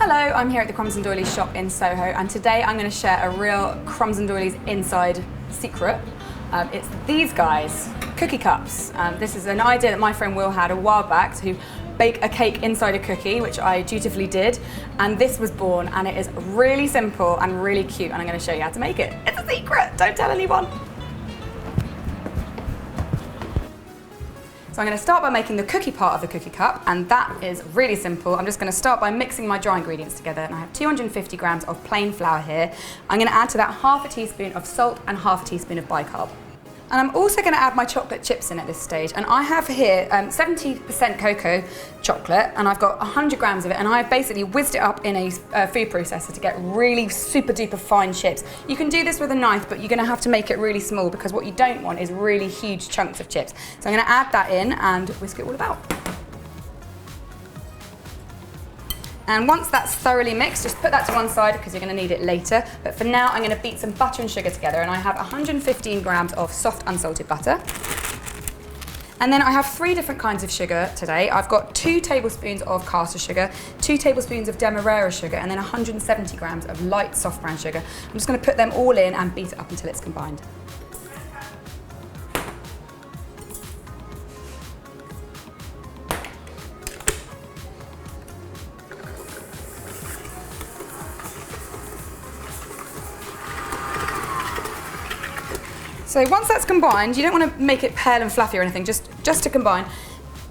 Hello, I'm here at the Crumbs and Doilies shop in Soho, and today I'm going to share a real Crumbs and Doilies inside secret. It's these guys, cookie cups. This is an idea that my friend Will had a while back to bake a cake inside a cookie, which I dutifully did, and this was born, and it is really simple and really cute, and I'm going to show you how to make it. It's a secret, don't tell anyone. So I'm going to start by making the cookie part of the cookie cup, and that is really simple. I'm just going to start by mixing my dry ingredients together, and I have 250 grams of plain flour here. I'm going to add to that half a teaspoon of salt and half a teaspoon of bicarb. And I'm also going to add my chocolate chips in at this stage, and I have here 70% cocoa chocolate, and I've got 100 grams of it, and I've basically whizzed it up in a food processor to get really super duper fine chips. You can do this with a knife, but you're going to have to make it really small because what you don't want is really huge chunks of chips. So I'm going to add that in and whisk it all about. And once that's thoroughly mixed, just put that to one side because you're going to need it later. But for now, I'm going to beat some butter and sugar together, and I have 115 grams of soft unsalted butter. And then I have 3 different kinds of sugar today. I've got 2 tablespoons of caster sugar, 2 tablespoons of demerara sugar, and then 170 grams of light soft brown sugar. I'm just going to put them all in and beat it up until it's combined. So once that's combined, you don't want to make it pale and fluffy or anything, just to combine.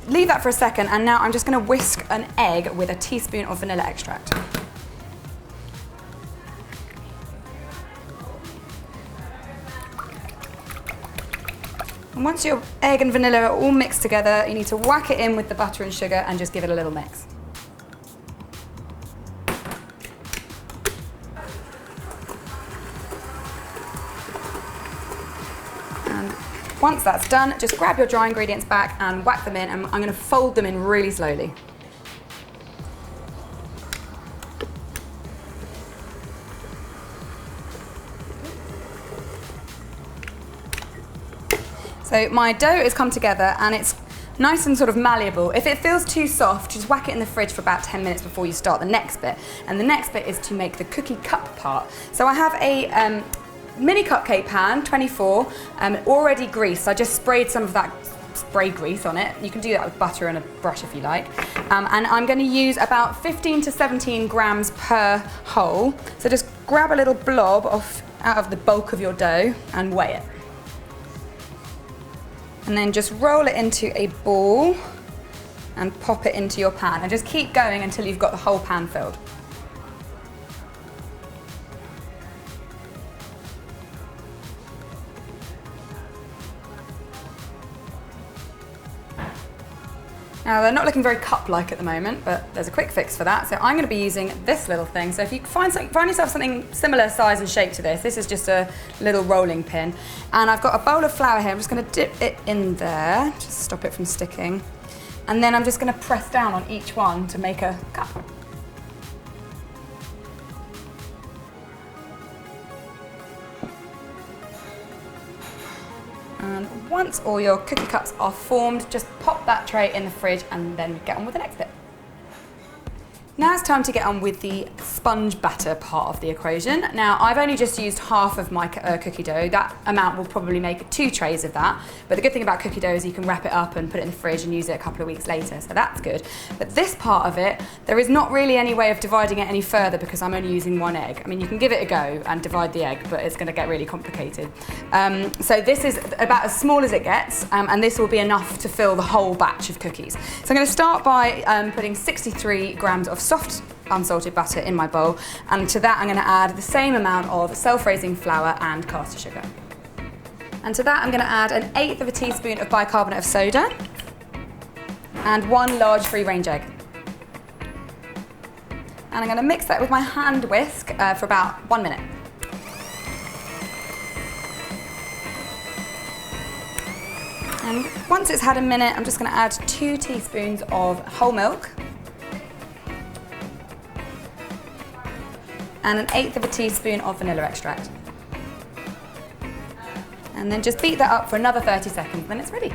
Leave that for a second, and now I'm just going to whisk an egg with a teaspoon of vanilla extract. And once your egg and vanilla are all mixed together, you need to whack it in with the butter and sugar and just give it a little mix. Once that's done, just grab your dry ingredients back and whack them in, and I'm going to fold them in really slowly. So my dough has come together and it's nice and sort of malleable. If it feels too soft, just whack it in the fridge for about 10 minutes before you start the next bit. And the next bit is to make the cookie cup part. So I have a mini cupcake pan, 24, already greased. I just sprayed some of that spray grease on it. You can do that with butter and a brush if you like. And I'm going to use about 15 to 17 grams per hole. So just grab a little blob out of the bulk of your dough and weigh it. And then just roll it into a ball and pop it into your pan. And just keep going until you've got the whole pan filled. Now they're not looking very cup-like at the moment, but there's a quick fix for that. So I'm going to be using this little thing. So if you find yourself something similar size and shape to this is just a little rolling pin. And I've got a bowl of flour here. I'm just going to dip it in there, just stop it from sticking. And then I'm just going to press down on each one to make a cup. And once all your cookie cups are formed, just pop that tray in the fridge and then get on with the next bit. Now it's time to get on with the sponge batter part of the equation. Now I've only just used half of my cookie dough. That amount will probably make 2 trays of that. But the good thing about cookie dough is you can wrap it up and put it in the fridge and use it a couple of weeks later, so that's good. But this part of it, there is not really any way of dividing it any further because I'm only using 1 egg. I mean, you can give it a go and divide the egg, but it's going to get really complicated. So this is about as small as it gets, and this will be enough to fill the whole batch of cookies. So I'm going to start by putting 63 grams of soft unsalted butter in my bowl, and to that I'm going to add the same amount of self-raising flour and caster sugar. And to that I'm going to add 1/8 of a teaspoon of bicarbonate of soda and 1 large free-range egg. And I'm going to mix that with my hand whisk for about 1 minute. And once it's had a minute, I'm just going to add 2 teaspoons of whole milk and 1/8 of a teaspoon of vanilla extract. And then just beat that up for another 30 seconds, then it's ready.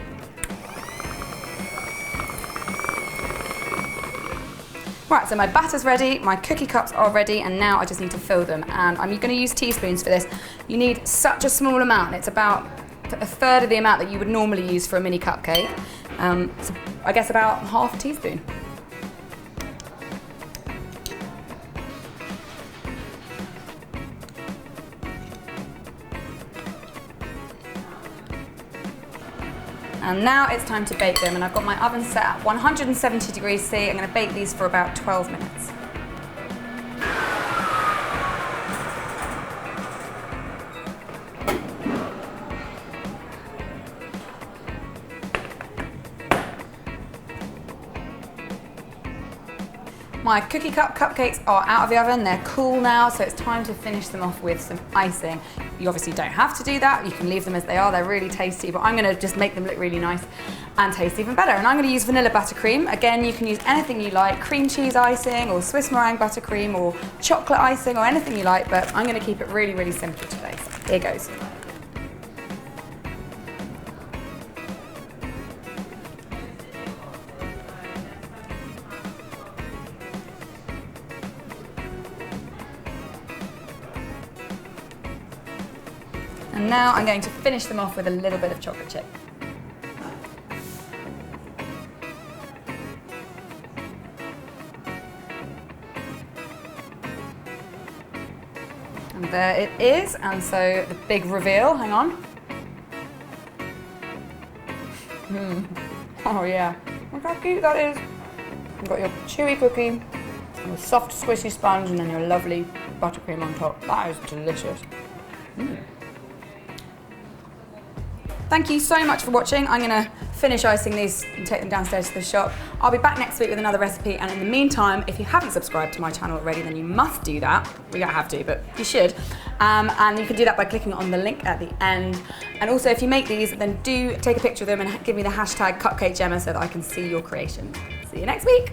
Right, so my batter's ready, my cookie cups are ready, and now I just need to fill them. And I'm going to use teaspoons for this. You need such a small amount. It's about a third of the amount that you would normally use for a mini cupcake. So I guess about half a teaspoon. And now it's time to bake them, and I've got my oven set at 170 degrees C. I'm going to bake these for about 12 minutes. My cookie cup cupcakes are out of the oven, they're cool now, so it's time to finish them off with some icing. You obviously don't have to do that, you can leave them as they are, they're really tasty, but I'm gonna just make them look really nice and taste even better. And I'm gonna use vanilla buttercream. Again, you can use anything you like, cream cheese icing or Swiss meringue buttercream or chocolate icing or anything you like, but I'm gonna keep it really, really simple today. So here goes. And now I'm going to finish them off with a little bit of chocolate chip. And there it is, and so the big reveal, hang on. Oh yeah, look how cute that is. You've got your chewy cookie, your soft squishy sponge, and then your lovely buttercream on top. That is delicious. Thank you so much for watching. I'm gonna finish icing these and take them downstairs to the shop. I'll be back next week with another recipe, and in the meantime, if you haven't subscribed to my channel already, then you must do that. You don't have to, but you should. And you can do that by clicking on the link at the end. And also, if you make these, then do take a picture of them and give me the hashtag Cupcake Jemma so that I can see your creation. See you next week.